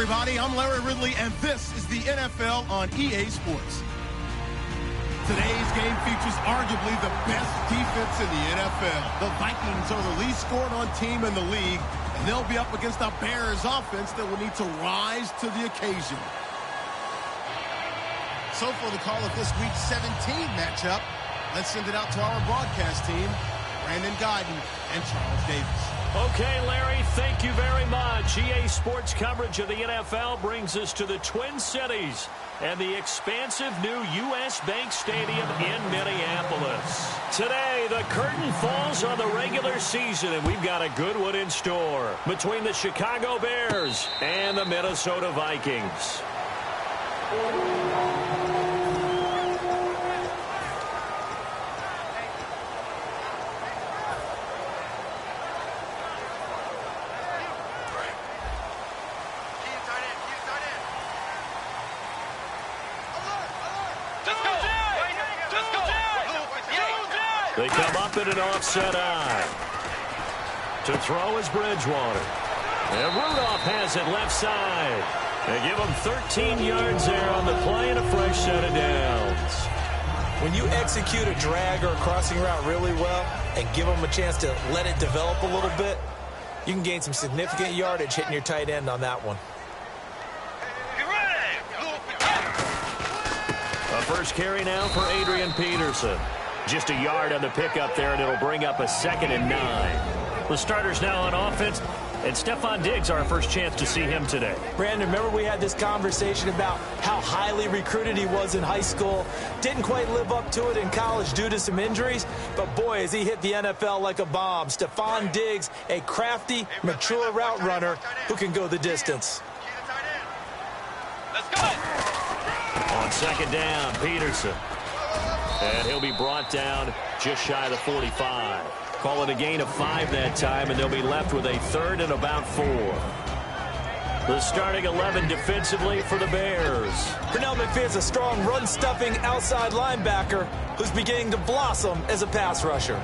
everybody. I'm Larry Ridley, and this is the NFL on EA Sports. Today's game features arguably the best defense in the NFL. The Vikings are the least scored-on team in the league, and they'll be up against a Bears offense that will need to rise to the occasion. So for the call of this Week 17 matchup, let's send it out to our broadcast team, Brandon Guyton and Charles Davis. Okay, Larry, thank you very much. EA Sports coverage of the NFL brings us to the Twin Cities and the expansive new U.S. Bank Stadium in Minneapolis. Today, the curtain falls on the regular season, and we've got a good one in store between the Chicago Bears and the Minnesota Vikings. They come up in an offset eye. To throw is Bridgewater. And Rudolph has it left side. They give him 13 yards there on the play and a fresh set of downs. When you execute a drag or a crossing route really well and give them a chance to let it develop a little bit, you can gain some significant yardage hitting your tight end on that one. A first carry now for Adrian Peterson. Just a yard on the pickup there, and it'll bring up a 2nd and 9. The starters now on offense, and Stephon Diggs, our first chance to see him today. Brandon, remember we had this conversation about how highly recruited he was in high school. Didn't quite live up to it in college due to some injuries, but boy, has he hit the NFL like a bomb. Stephon Diggs, a crafty, mature route runner who can go the distance. Let's go! On 2nd down, Peterson. And he'll be brought down just shy of the 45. Call it a gain of 5 that time, and they'll be left with a 3rd and about 4. The starting 11 defensively for the Bears. Pernell McPherson's a strong run-stuffing outside linebacker who's beginning to blossom as a pass rusher.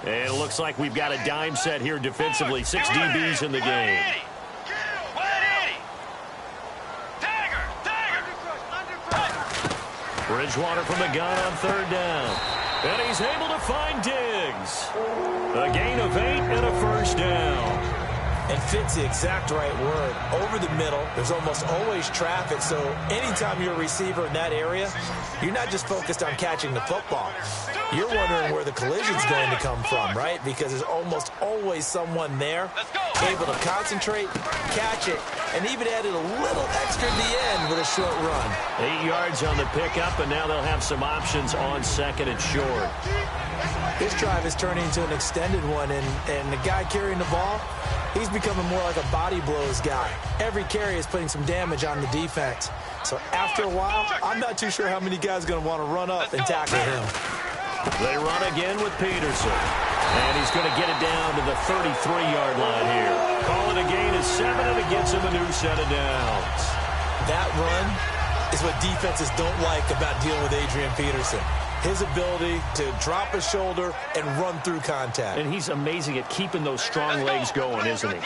And it looks like we've got a dime set here defensively. 6 DBs in the game. Bridgewater from the gun on 3rd down. And he's able to find Diggs. A gain of 8 and a first down. And fit's the exact right word. Over the middle, there's almost always traffic, so anytime you're a receiver in that area, you're not just focused on catching the football. You're wondering where the collision's going to come from, right? Because there's almost always someone there able to concentrate, catch it, and even added a little extra at the end with a short run. 8 yards on the pickup, and now they'll have some options on 2nd and short. This drive is turning into an extended one, and the guy carrying the ball, he's becoming more like a body blows guy. Every carry is putting some damage on the defense. So after a while, I'm not too sure how many guys are going to want to run up and tackle him. They run again with Peterson. And he's going to get it down to the 33-yard line here. Call it a gain of 7, and it gets him a new set of downs. That run is what defenses don't like about dealing with Adrian Peterson. His ability to drop a shoulder and run through contact. And he's amazing at keeping those strong legs going, isn't he?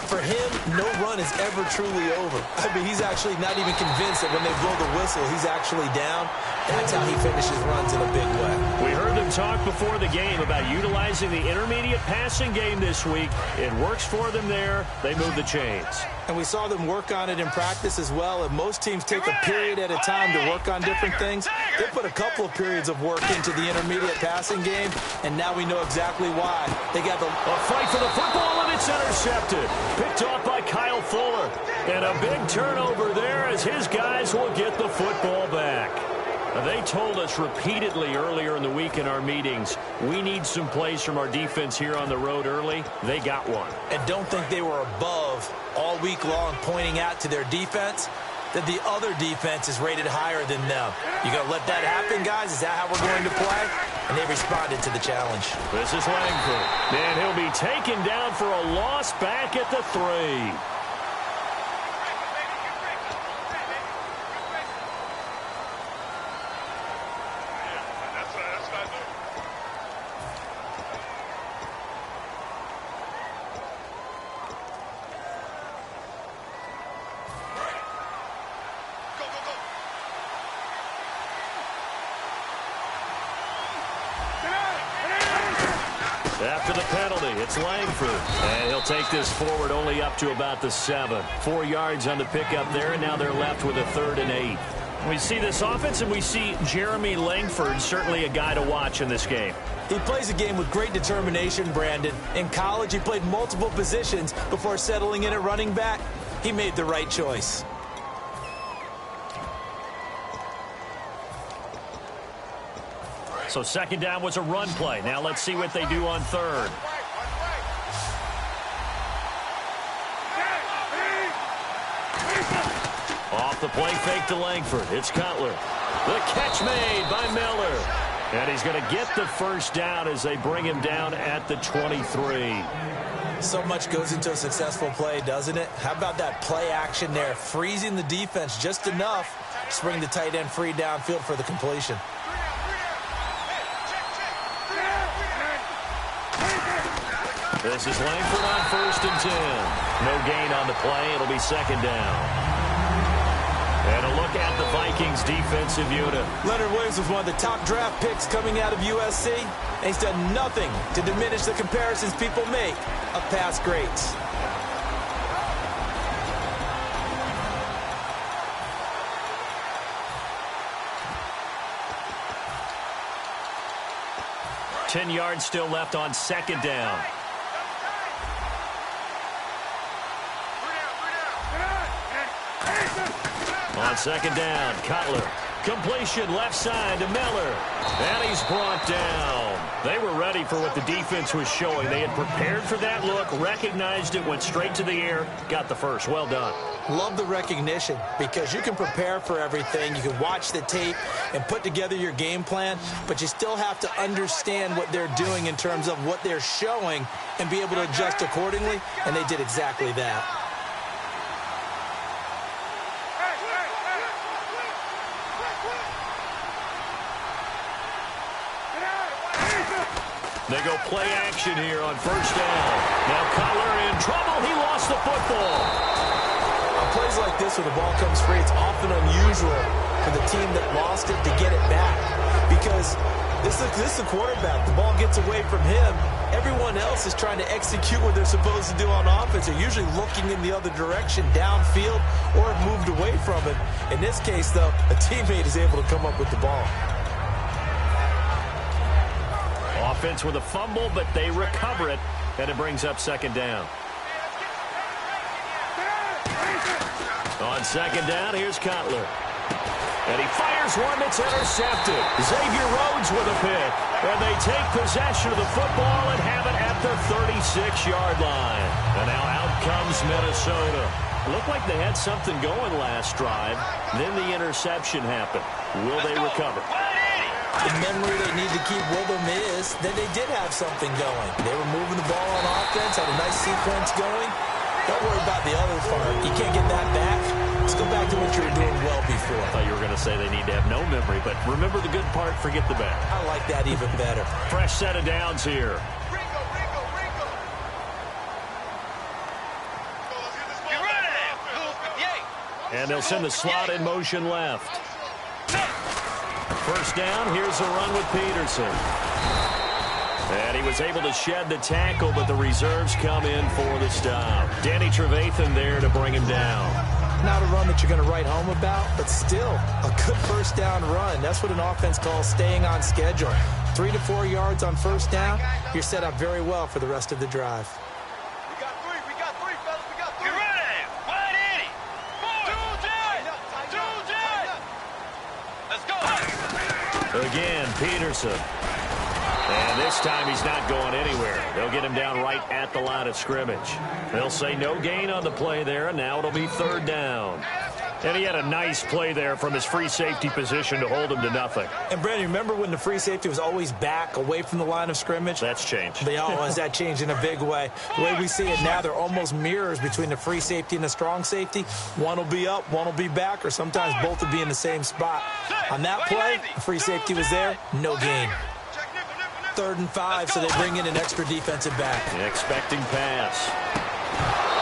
For him, no run is ever truly over. I mean, he's actually not even convinced that when they blow the whistle, he's actually down. That's how he finishes runs in a big way. We heard them talk before the game about utilizing the intermediate passing game this week. It works for them there. They move the chains. And we saw them work on it in practice as well. And most teams take a period at a time to work on different things. They put a couple of periods of work into the intermediate passing game, and now we know exactly why. They got a fight for the football, and it's intercepted. Picked off by Kyle Fuller. And a big turnover there as his guys will get the football back. They told us repeatedly earlier in the week in our meetings, we need some plays from our defense here on the road early. They got one. And don't think they were above all week long pointing out to their defense that the other defense is rated higher than them. You going to let that happen, guys? Is that how we're going to play? And they responded to the challenge. This is Langford. And he'll be taken down for a loss back at the 3. After the penalty, it's Langford. And he'll take this forward only up to about the 7. 4 yards on the pickup there, and now they're left with a 3rd and 8. We see this offense, and we see Jeremy Langford, certainly a guy to watch in this game. He plays a game with great determination, Brandon. In college, he played multiple positions before settling in at running back. He made the right choice. So 2nd down was a run play. Now let's see what they do on 3rd. Off the play fake to Langford. It's Cutler. The catch made by Miller. And he's going to get the 1st down as they bring him down at the 23. So much goes into a successful play, doesn't it? How about that play action there? Freezing the defense just enough to bring the tight end free downfield for the completion. This is Langford on 1st and 10. No gain on the play. It'll be 2nd down. And a look at the Vikings defensive unit. Leonard Williams was one of the top draft picks coming out of USC. And he's done nothing to diminish the comparisons people make of past greats. $10 yards still left on 2nd down. On 2nd down, Cutler. Completion left side to Miller. And he's brought down. They were ready for what the defense was showing. They had prepared for that look, recognized it, went straight to the air, got the 1st. Well done. Love the recognition because you can prepare for everything. You can watch the tape and put together your game plan, but you still have to understand what they're doing in terms of what they're showing and be able to adjust accordingly, and they did exactly that. They go play action here on 1st down. Now Cutler in trouble. He lost the football. On plays like this where the ball comes free, it's often unusual for the team that lost it to get it back because this is the quarterback. The ball gets away from him. Everyone else is trying to execute what they're supposed to do on offense. They're usually looking in the other direction, downfield, or have moved away from it. In this case, though, a teammate is able to come up with the ball. Offense with a fumble, but they recover it, and it brings up 2nd down. On 2nd down, here's Cutler. And he fires one that's intercepted. Xavier Rhodes with a pick. And they take possession of the football and have it at the 36-yard line. And now out comes Minnesota. Looked like they had something going last drive. Then the interception happened. Will they recover? The memory they need to keep with them is that they did have something going. They were moving the ball on offense, had a nice sequence going. Don't worry about the other part. You can't get that back. Let's go back to what you were doing well before. I thought you were going to say they need to have no memory, but remember the good part, forget the bad. I like that even better. Fresh set of downs here. And they'll send the slot in motion left. 1st down, here's a run with Peterson. And he was able to shed the tackle, but the reserves come in for the stop. Danny Trevathan there to bring him down. Not a run that you're going to write home about, but still a good 1st down run. That's what an offense calls staying on schedule. 3 to 4 yards on 1st down. You're set up very well for the rest of the drive. We got three, fellas. We got 3. Get ready. 180. 2 jet. Let's go. Again, Peterson. And this time he's not going anywhere. They'll get him down right at the line of scrimmage. They'll say no gain on the play there, and now it'll be 3rd down. And he had a nice play there from his free safety position to hold him to nothing. And, Brandon, remember when the free safety was always back away from the line of scrimmage? That's changed. That changed in a big way. The way we see it now, they're almost mirrors between the free safety and the strong safety. One will be up, one will be back, or sometimes both will be in the same spot. On that play, the free safety was there, no gain. 3rd and 5, so they bring in an extra defensive back. Expecting pass.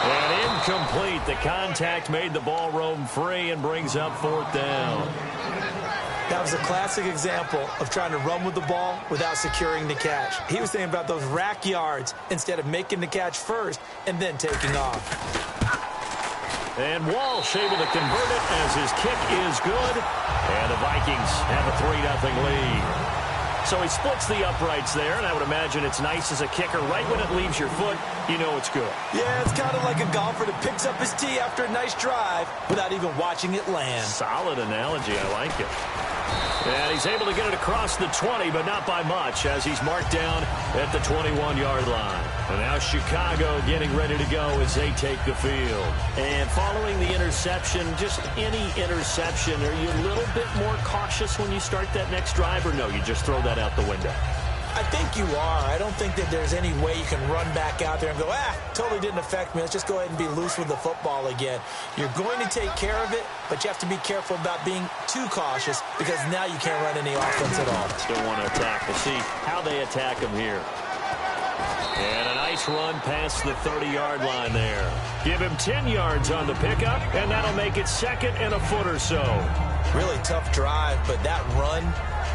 And incomplete. The contact made the ball roam free and brings up 4th down. That was a classic example of trying to run with the ball without securing the catch. He was thinking about those rack yards instead of making the catch first and then taking off. And Walsh able to convert it as his kick is good. And the Vikings have a 3-0 lead. So he splits the uprights there, and I would imagine it's nice as a kicker. Right when it leaves your foot, you know it's good. Yeah, it's kind of like a golfer that picks up his tee after a nice drive without even watching it land. Solid analogy. I like it. And he's able to get it across the 20, but not by much, as he's marked down at the 21-yard line. And now Chicago getting ready to go as they take the field. And following the interception, just any interception, are you a little bit more cautious when you start that next drive, or no, you just throw that out the window? I think you are. I don't think that there's any way you can run back out there and go, totally didn't affect me. Let's just go ahead and be loose with the football again. You're going to take care of it, but you have to be careful about being too cautious because now you can't run any offense at all. Still want to attack. We'll see how they attack him here. And a nice run past the 30-yard line there. Give him 10 yards on the pickup, and that'll make it second and a foot or so. Really tough drive, but that run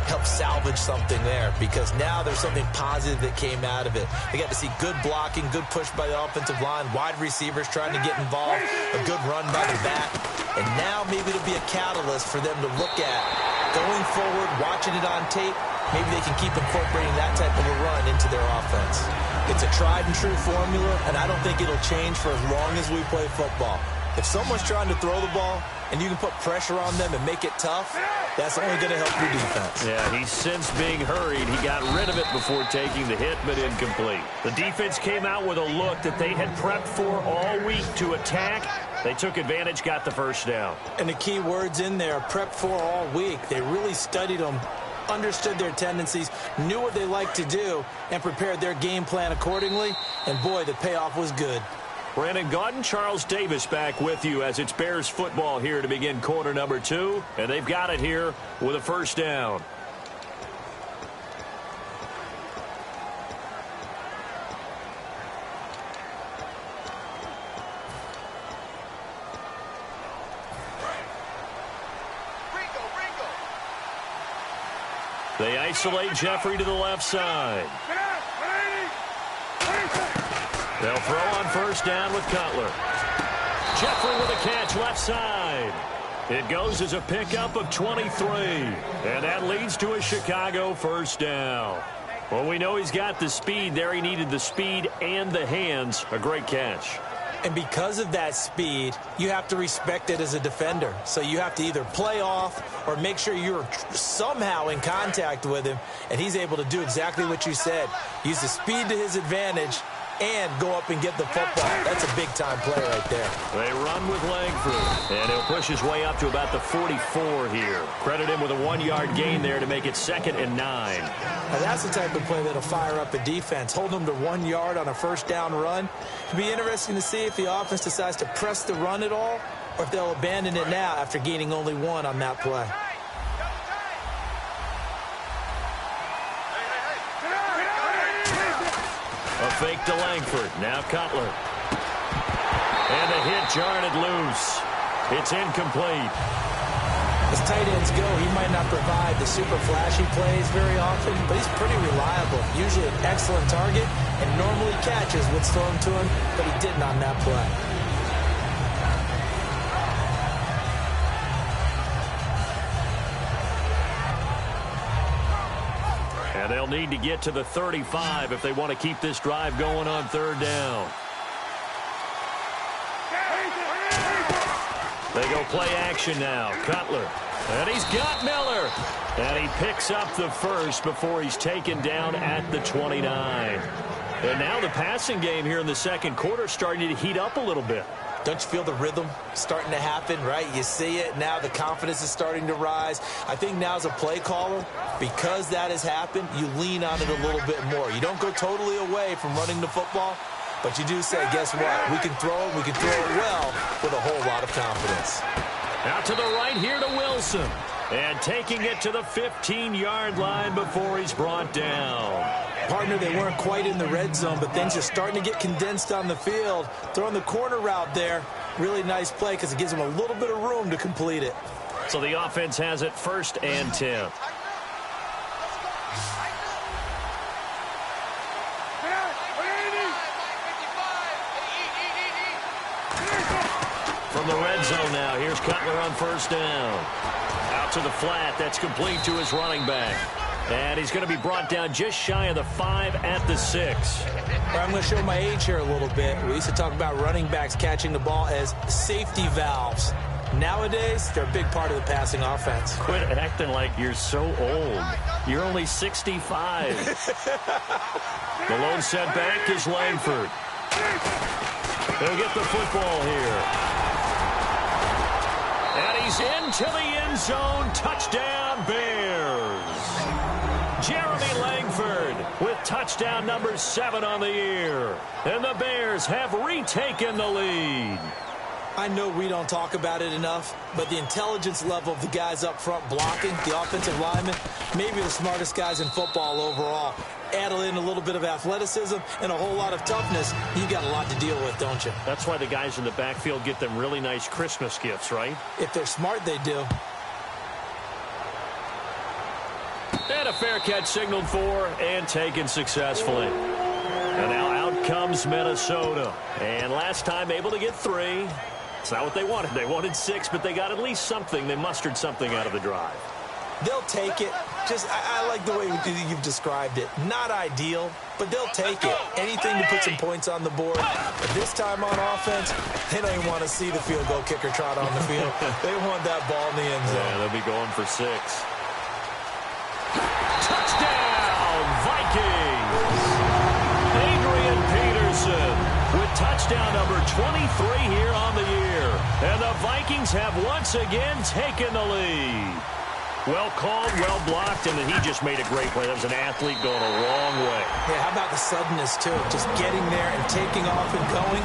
help salvage something there because now there's something positive that came out of it. They got to see good blocking, good push by the offensive line, wide receivers trying to get involved, a good run by the back, and now maybe it'll be a catalyst for them to look at going forward, watching it on tape. Maybe they can keep incorporating that type of a run into their offense. It's a tried and true formula, and I don't think it'll change for as long as we play football. If someone's trying to throw the ball and you can put pressure on them and make it tough, that's only going to help your defense. Yeah, he's since being hurried. He got rid of it before taking the hit, but incomplete. The defense came out with a look that they had prepped for all week to attack. They took advantage, got the first down. And the key words in there, prepped for all week. They really studied them, understood their tendencies, knew what they liked to do, and prepared their game plan accordingly. And, boy, the payoff was good. Brandon Gaudin, Charles Davis back with you as it's Bears football here to begin quarter number 2. And they've got it here with a first down. They isolate Jeffrey to the left side. They'll throw on first down with Cutler. Jeffrey with a catch left side. It goes as a pickup of 23. And that leads to a Chicago first down. Well, we know he's got the speed there. He needed the speed and the hands. A great catch. And because of that speed, you have to respect it as a defender. So you have to either play off or make sure you're somehow in contact with him. And he's able to do exactly what you said. Use the speed to his advantage and go up and get the football. That's a big-time play right there. They run with Langford, and he'll push his way up to about the 44 here. Credit him with a 1-yard gain there to make it 2nd and 9. Now that's the type of play that'll fire up a defense. Hold them to 1 yard on a first down run. It'll be interesting to see if the offense decides to press the run at all or if they'll abandon it now after gaining only 1 on that play. A fake to Langford. Now Cutler. And the hit jarred it loose. It's incomplete. As tight ends go, he might not provide the super flashy plays very often, but he's pretty reliable. Usually an excellent target and normally catches what's thrown to him, but he didn't on that play. And they'll need to get to the 35 if they want to keep this drive going on 3rd down. They go play action now. Cutler. And he's got Miller. And he picks up the first before he's taken down at the 29. And now the passing game here in the second quarter starting to heat up a little bit. Don't you feel the rhythm starting to happen, right? You see it. Now the confidence is starting to rise. I think now as a play caller, because that has happened, you lean on it a little bit more. You don't go totally away from running the football, but you do say, guess what? We can throw it. We can throw it well with a whole lot of confidence. Out to the right here to Wilson. And taking it to the 15-yard line before he's brought down. Partner, they weren't quite in the red zone, but things are starting to get condensed on the field. Throwing the corner route there, really nice play because it gives them a little bit of room to complete it. So the offense has it 1st and 10. From the red zone now, here's Cutler on 1st down. Out to the flat, that's complete to his running back. And he's going to be brought down just shy of the 5 at the 6. I'm going to show my age here a little bit. We used to talk about running backs catching the ball as safety valves. Nowadays, they're a big part of the passing offense. Quit acting like you're so old. You're only 65. The lone setback is Langford. He'll get the football here. And he's into the end zone. Touchdown, Bears. Jeremy Langford with touchdown number 7 on the year. And the Bears have retaken the lead. I know we don't talk about it enough, but the intelligence level of the guys up front blocking, the offensive linemen, maybe the smartest guys in football overall. Add in a little bit of athleticism and a whole lot of toughness, you got a lot to deal with, don't you? That's why the guys in the backfield get them really nice Christmas gifts, right? If they're smart, they do. And a fair catch signaled for and taken successfully. And now out comes Minnesota. And last time able to get 3. It's not what they wanted. They wanted 6, but they got at least something. They mustered something out of the drive. They'll take it. I like the way you've described it. Not ideal, but they'll take it. Anything to put some points on the board. But this time on offense, they don't even want to see the field goal kicker trot on the field. They want that ball in the end zone. Yeah, they'll be going for 6. Touchdown, Vikings! Adrian Peterson with touchdown number 23 here on the year. And the Vikings have once again taken the lead. Well called, well blocked, and then he just made a great play. That was an athlete going a long way. Yeah, how about the suddenness, too? Just getting there and taking off and going.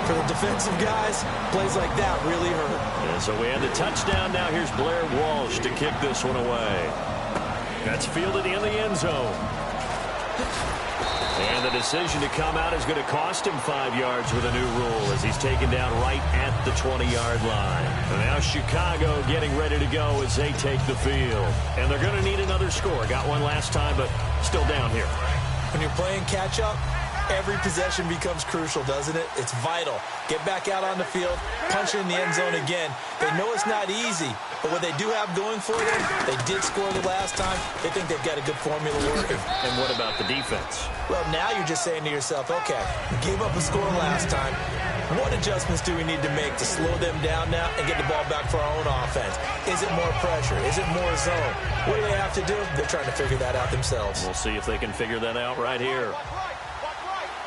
For the defensive guys, plays like that really hurt. And so we have the touchdown. Now here's Blair Walsh to kick this one away. That's fielded in the end zone. And the decision to come out is going to cost him 5 yards with a new rule as he's taken down right at the 20-yard line. And now Chicago getting ready to go as they take the field. And they're going to need another score. Got one last time, but still down here. When you're playing catch-up, every possession becomes crucial, doesn't it? It's vital. Get back out on the field, punch it in the end zone again. They know it's not easy, but what they do have going for them, they did score the last time. They think they've got a good formula working. And what about the defense? Well, now you're just saying to yourself, okay, we gave up a score last time. What adjustments do we need to make to slow them down now and get the ball back for our own offense? Is it more pressure? Is it more zone? What do they have to do? They're trying to figure that out themselves. We'll see if they can figure that out right here.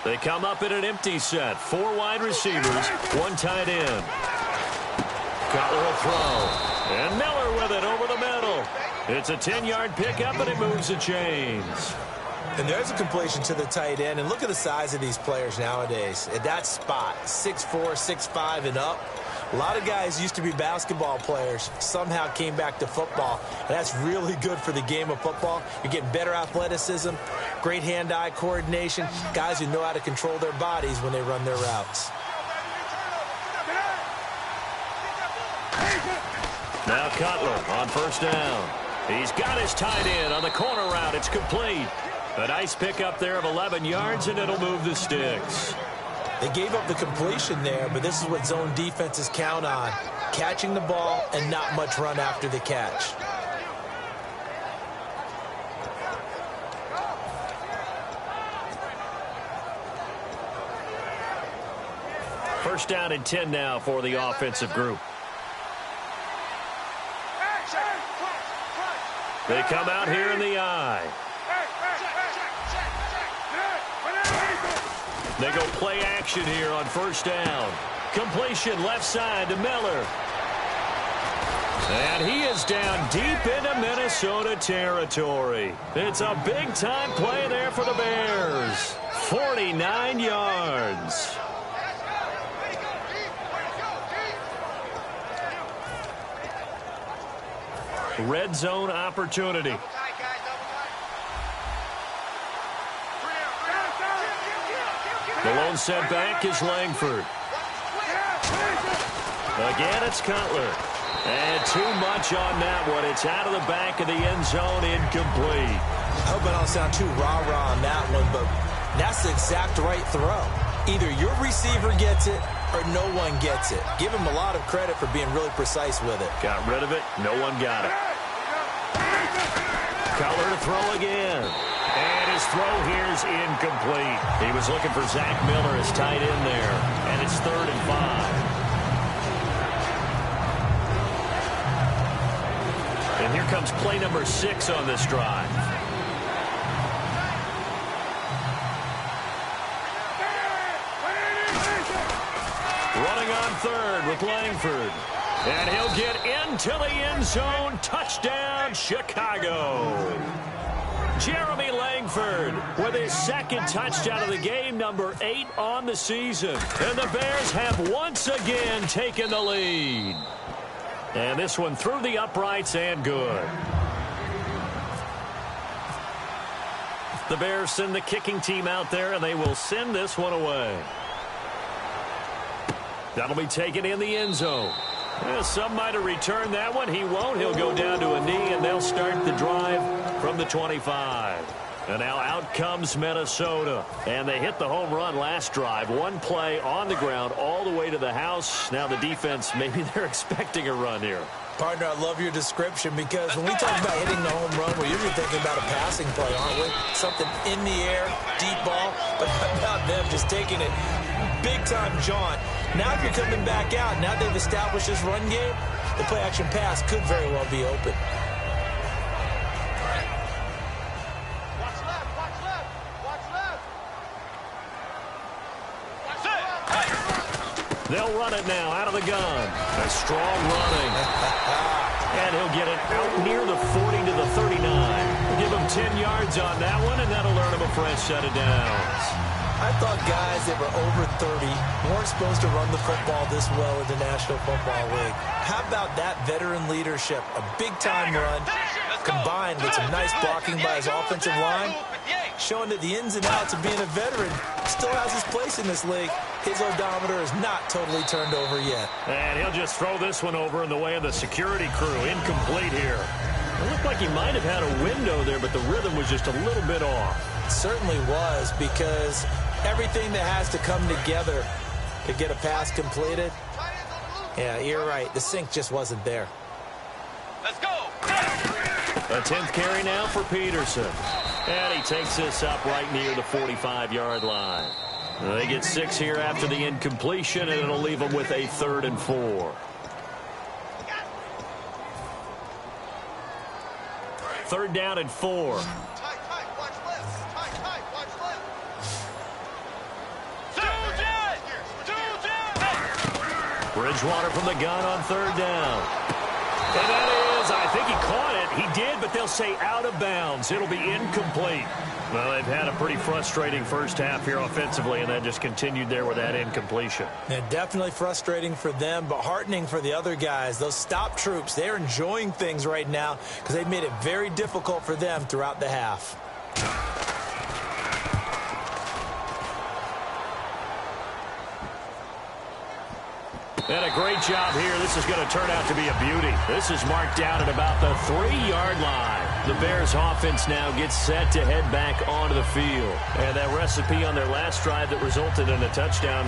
They come up in an empty set. 4 wide receivers, 1 tight end. Cutler will throw. And Miller with it over the middle. It's a 10-yard pickup, and it moves the chains. And there's a completion to the tight end. And look at the size of these players nowadays. At that spot, 6'4", 6'5", and up. A lot of guys used to be basketball players, somehow came back to football. And that's really good for the game of football. You're getting better athleticism, great hand-eye coordination, guys who know how to control their bodies when they run their routes. Now Cutler on 1st down. He's got his tight end on the corner route. It's complete. A nice pickup there of 11 yards, and it'll move the sticks. They gave up the completion there, but this is what zone defenses count on. Catching the ball and not much run after the catch. First down and 10 now for the offensive group. They come out here in the eye. They go play action here on 1st down. Completion left side to Miller. And he is down deep into Minnesota territory. It's a big-time play there for the Bears. 49 yards. Red zone opportunity. The lone setback is Langford. Again, it's Cutler. And too much on that one. It's out of the back of the end zone, incomplete. I hope I don't sound too rah-rah on that one, but that's the exact right throw. Either your receiver gets it or no one gets it. Give him a lot of credit for being really precise with it. Got rid of it. No one got it. Cutler to throw again. And his throw here's incomplete. He was looking for Zach Miller as tight end there. And it's 3rd and 5. And here comes play number 6 on this drive. Running on 3rd with Langford. And he'll get into the end zone. Touchdown, Chicago. Jeremy Langford with his 2nd touchdown of the game, number 8 on the season. And the Bears have once again taken the lead. And this one through the uprights and good. The Bears send the kicking team out there, and they will send this one away. That'll be taken in the end zone. Well, some might have returned that one. He won't. He'll go down to a knee, and they'll start the drive from the 25. And now out comes Minnesota. And they hit the home run last drive. One play on the ground all the way to the house. Now the defense, maybe they're expecting a run here. Partner, I love your description because when we talk about hitting the home run, we're usually thinking about a passing play, aren't we? Something in the air, deep ball. But how about them just taking it big-time jaunt? Now if you're coming back out, now they've established this run game, the play-action pass could very well be open. They'll run it now out of the gun. A strong running. And he'll get it out near the 40 to the 39. We'll give him 10 yards on that one, and that'll earn him a fresh set of downs. I thought guys that were over 30 weren't supposed to run the football this well in the National Football League. How about that veteran leadership? A big-time run combined with some nice blocking by his offensive line, showing that the ins and outs of being a veteran still has his place in this league. His odometer is not totally turned over yet. And he'll just throw this one over in the way of the security crew. Incomplete here. It looked like he might have had a window there, but the rhythm was just a little bit off. It certainly was, because everything that has to come together to get a pass completed, yeah, you're right. The sync just wasn't there. Let's go. A 10th carry now for Peterson. And he takes this up right near the 45-yard line. They get 6 here after the incompletion, and it'll leave them with a 3rd and 4. 3rd down and 4. Watch left. Bridgewater from the gun on 3rd down. And that is, I think he caught it. He did, but they'll say out of bounds. It'll be incomplete. Well, they've had a pretty frustrating first half here offensively, and that just continued there with that incompletion. Yeah, definitely frustrating for them, but heartening for the other guys. Those stop troops, they're enjoying things right now because they've made it very difficult for them throughout the half. And a great job here. This is going to turn out to be a beauty. This is marked out at about the 3-yard line. The Bears offense now gets set to head back onto the field. And that recipe on their last drive that resulted in a touchdown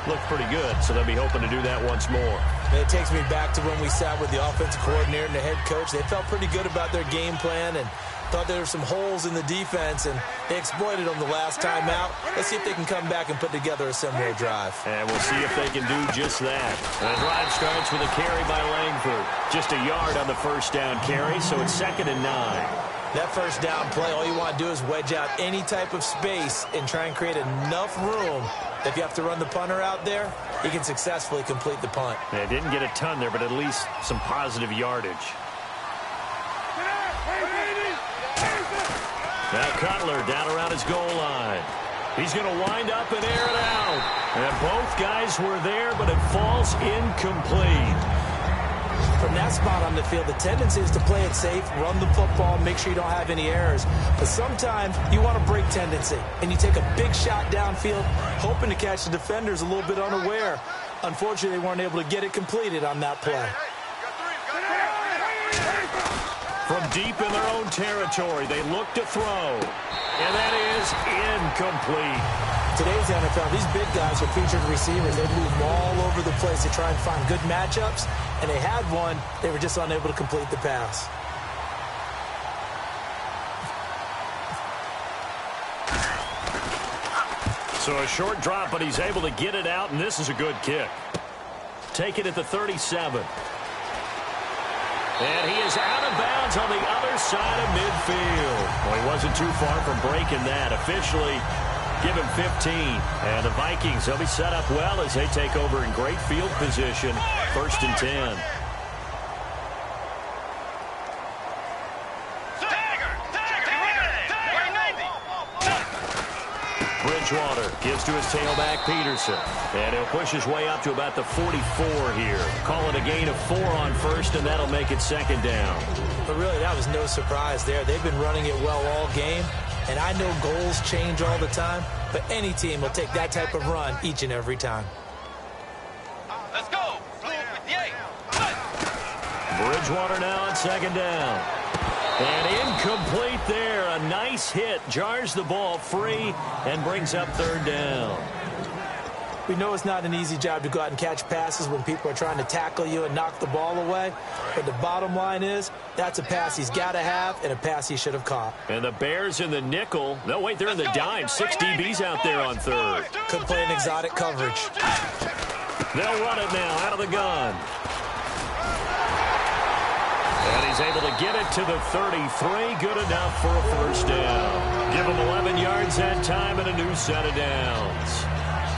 looked pretty good, so they'll be hoping to do that once more. It takes me back to when we sat with the offensive coordinator and the head coach. They felt pretty good about their game plan and thought there were some holes in the defense, and they exploited them the last time out. Let's see if they can come back and put together a similar drive. And we'll see if they can do just that. And the drive starts with a carry by Langford. Just a yard on the first down carry, so it's 2nd and 9. That first down play, all you want to do is wedge out any type of space and try and create enough room. If you have to run the punter out there, he can successfully complete the punt. They didn't get a ton there, but at least some positive yardage. Now Cutler down around his goal line. He's going to wind up and air it out. And both guys were there, but it falls incomplete. From that spot on the field, the tendency is to play it safe, run the football, make sure you don't have any errors. But sometimes you want to break tendency, and you take a big shot downfield, hoping to catch the defenders a little bit unaware. Unfortunately, they weren't able to get it completed on that play. From deep in their own territory, they look to throw. And that is incomplete. Today's NFL, these big guys are featured receivers. They move all over the place to try and find good matchups. And they had one. They were just unable to complete the pass. So a short drop, but he's able to get it out, and this is a good kick. Take it at the 37. And he is out of bounds on the other side of midfield. Well, he wasn't too far from breaking that. Officially, give him 15. And the Vikings, they'll be set up well as they take over in great field position. 1st and 10. Bridgewater gives to his tailback, Peterson. And he'll push his way up to about the 44 here. Call it a gain of 4 on 1st, and that'll make it 2nd down. But really, that was no surprise there. They've been running it well all game. And I know goals change all the time, but any team will take that type of run each and every time. Let's go. Blue with the 8. Bridgewater now on 2nd down. And incomplete there. A nice hit. Jars the ball free and brings up 3rd down. We know it's not an easy job to go out and catch passes when people are trying to tackle you and knock the ball away. But the bottom line is, that's a pass he's got to have and a pass he should have caught. And the Bears in the nickel. No, wait, they're in the dime. 6 DBs out there on 3rd. Could play an exotic coverage. They'll run it now out of the gun. And he's able to get it to the 33. Good enough for a 1st down. Give him 11 yards that time and a new set of downs.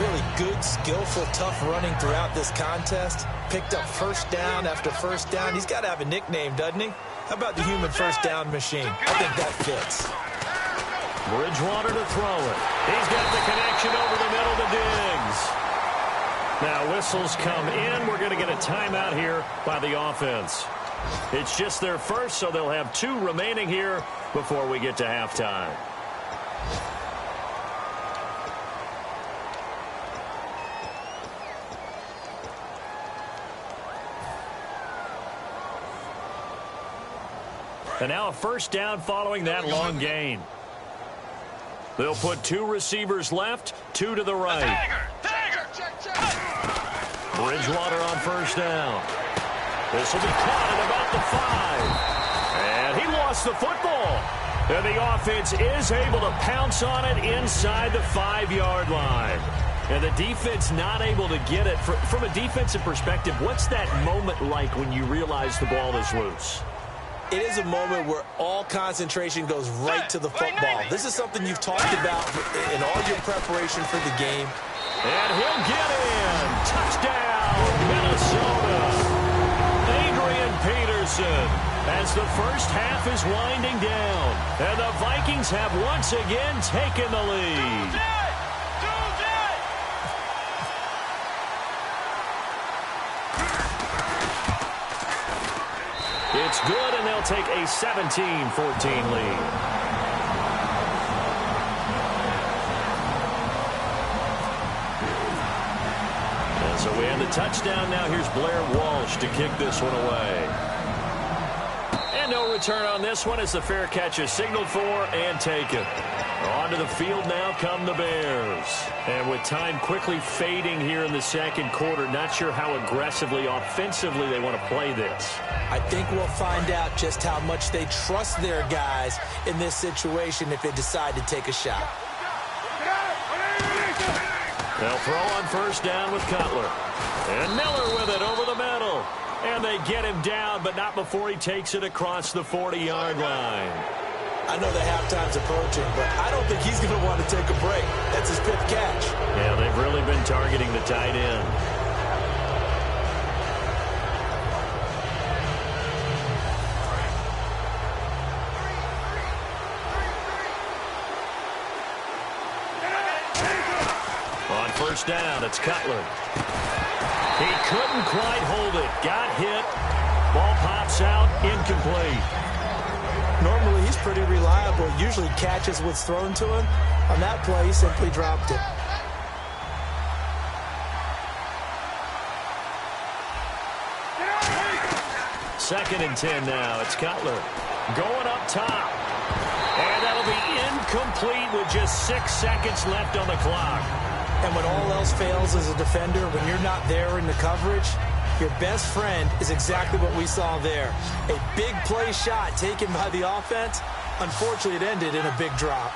Really good, skillful, tough running throughout this contest. Picked up 1st down after 1st down. He's got to have a nickname, doesn't he? How about the human 1st down machine? I think that fits. Bridgewater to throw it. He's got the connection over the middle to Diggs. Now whistles come in. We're going to get a timeout here by the offense. It's just their first, so they'll have 2 remaining here before we get to halftime. And now a 1st down following that long gain. They'll put 2 receivers left, 2 to the right. Bridgewater on 1st down. This will be caught at about the 5. And he lost the football. And the offense is able to pounce on it inside the 5-yard line. And the defense not able to get it. From a defensive perspective, what's that moment like when you realize the ball is loose? It is a moment where all concentration goes right to the football. This is something you've talked about in all your preparation for the game. And he'll get in. Touchdown, Minnesota. Adrian Peterson, as the first half is winding down. And the Vikings have once again taken the lead. It's good, and they'll take a 17-14 lead. And so we have the touchdown. Now here's Blair Walsh to kick this one away. And no return on this one as the fair catch is signaled for and taken. Onto the field now come the Bears. And with time quickly fading here in the 2nd quarter, not sure how aggressively, offensively they want to play this. I think we'll find out just how much they trust their guys in this situation if they decide to take a shot. They'll throw on 1st down with Cutler. And Miller with it over the middle. And they get him down, but not before he takes it across the 40-yard line. I know the halftime's approaching, but I don't think he's going to want to take a break. That's his 5th catch. Yeah, they've really been targeting the tight end. On 1st down, it's Cutler. He couldn't quite hold it. Got hit. Ball pops out. Incomplete. Normally, he's pretty reliable. Usually catches what's thrown to him. On that play, he simply dropped it. Second and 10 now. It's Cutler. Going up top. And that'll be incomplete with just 6 seconds left on the clock. And when all else fails as a defender, when you're not there in the coverage, your best friend is exactly what we saw there. A big play shot taken by the offense. Unfortunately, it ended in a big drop.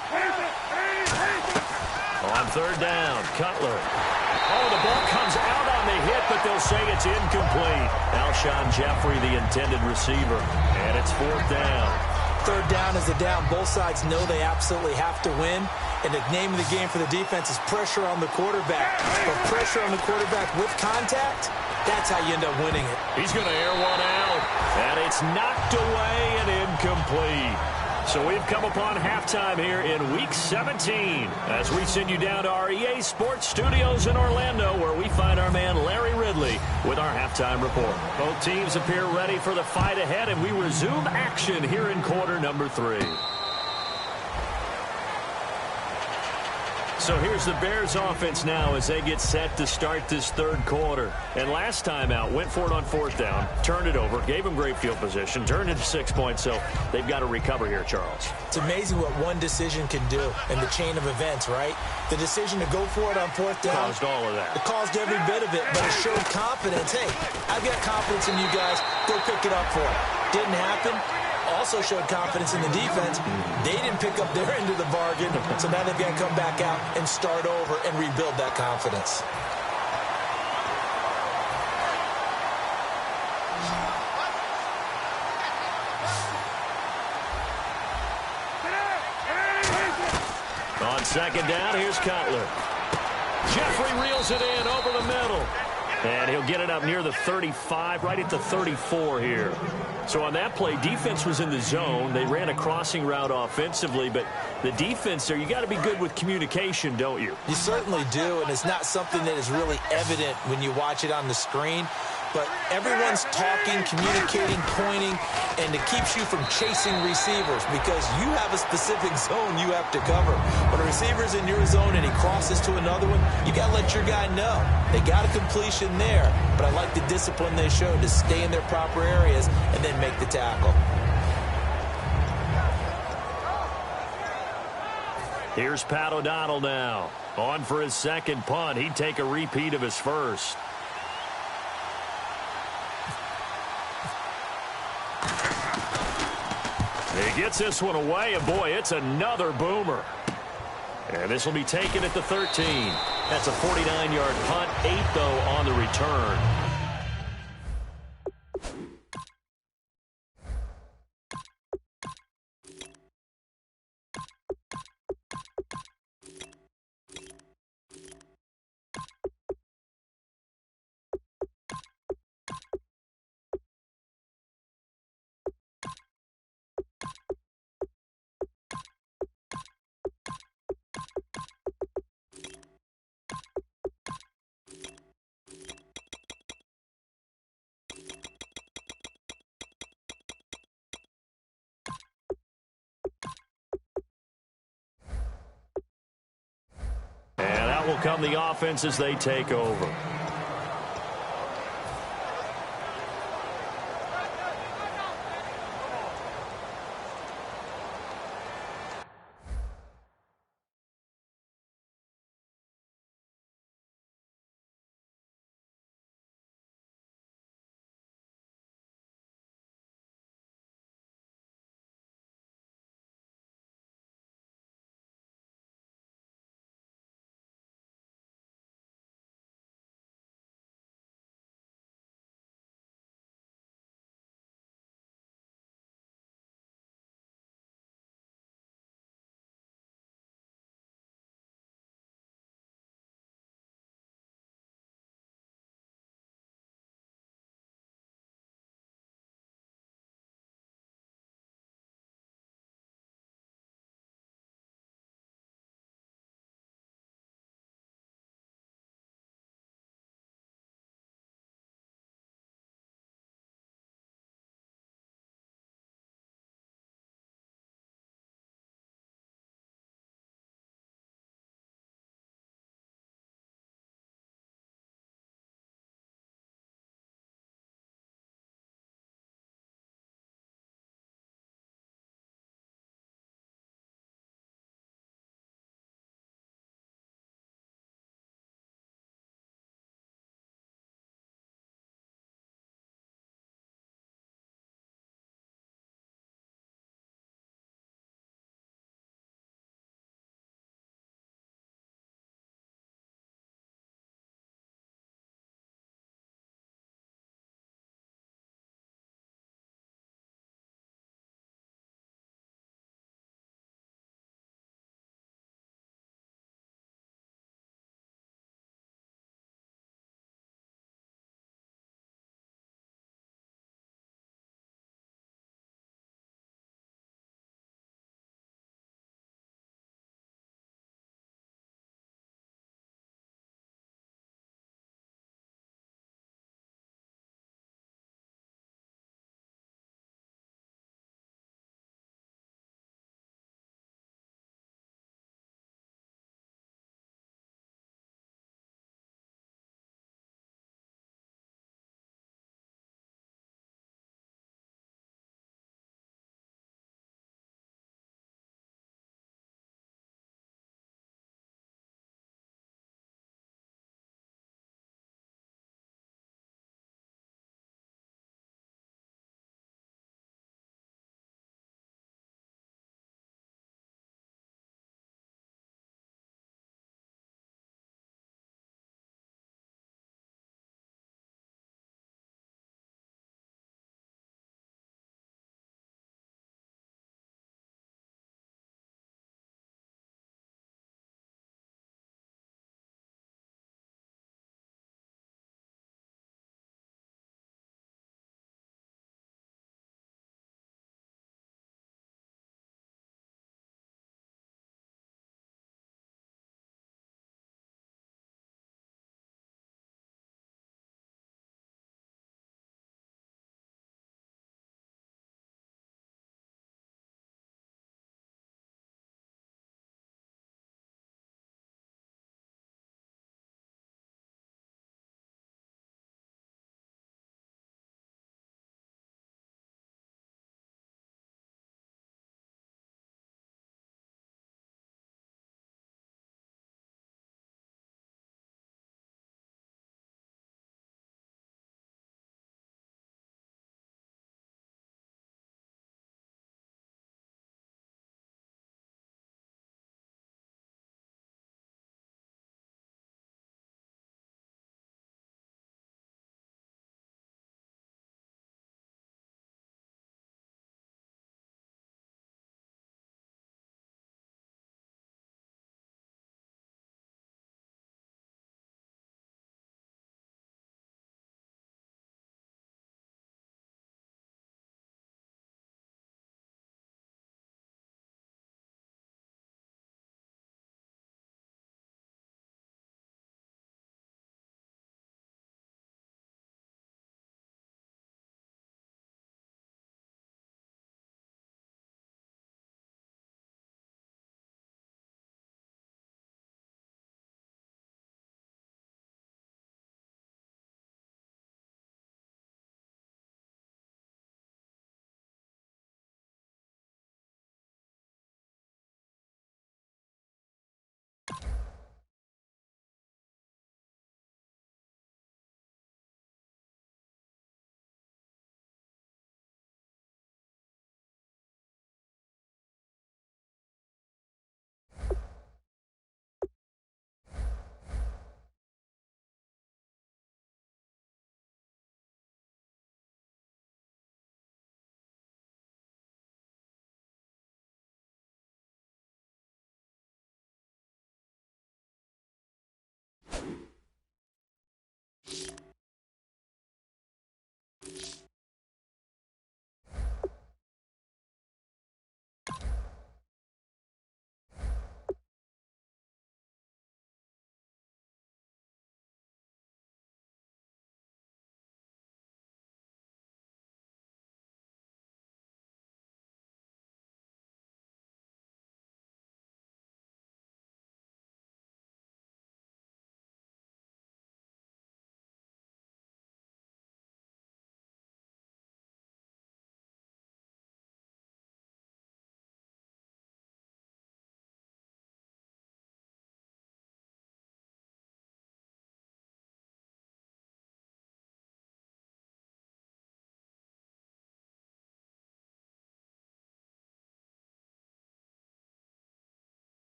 On third down, Cutler. Oh, the ball comes out on the hit, but they'll say it's incomplete. Alshon Jeffrey, the intended receiver. And it's fourth down. Third down is the down. Both sides know they absolutely have to win. And the name of the game for the defense is pressure on the quarterback. But pressure on the quarterback with contact, that's how you end up winning it. He's going to air one out. And it's knocked away and incomplete. So we've come upon halftime here in Week 17 as we send you down to our EA Sports Studios in Orlando, where we find our man Larry Ridley with our halftime report. Both teams appear ready for the fight ahead, and we resume action here in quarter number 3. So here's the Bears offense now as they get set to start this third quarter. And last time out, went for it on fourth down, turned it over, gave them great field position, turned into 6 points, so they've got to recover here, Charles. It's amazing what one decision can do in the chain of events, right? The decision to go for it on fourth down. Caused all of that. It caused every bit of it, but it showed confidence. Hey, I've got confidence in you guys. Go pick it up for it. Didn't happen. Also showed confidence in the defense. They didn't pick up their end of the bargain, so now they've got to come back out and start over and rebuild that confidence. On second down, here's Cutler. Jeffrey reels it in over the middle. And he'll get it up near the 35, right at the 34 here. So on that play, defense was in the zone. They ran a crossing route offensively, but the defense there, you got to be good with communication, don't you? You certainly do, and it's not something that is really evident when you watch it on the screen. But everyone's talking, communicating, pointing, and it keeps you from chasing receivers because you have a specific zone you have to cover. When a receiver's in your zone and he crosses to another one, you got to let your guy know. They got a completion there, but I like the discipline they showed to stay in their proper areas and then make the tackle. Here's Pat O'Donnell now. On for his second punt. He'd take a repeat of his first. He gets this one away, and boy, it's another boomer. And this will be taken at the 13. That's a 49-yard punt, 8, though, on the return. Will come the offense as they take over.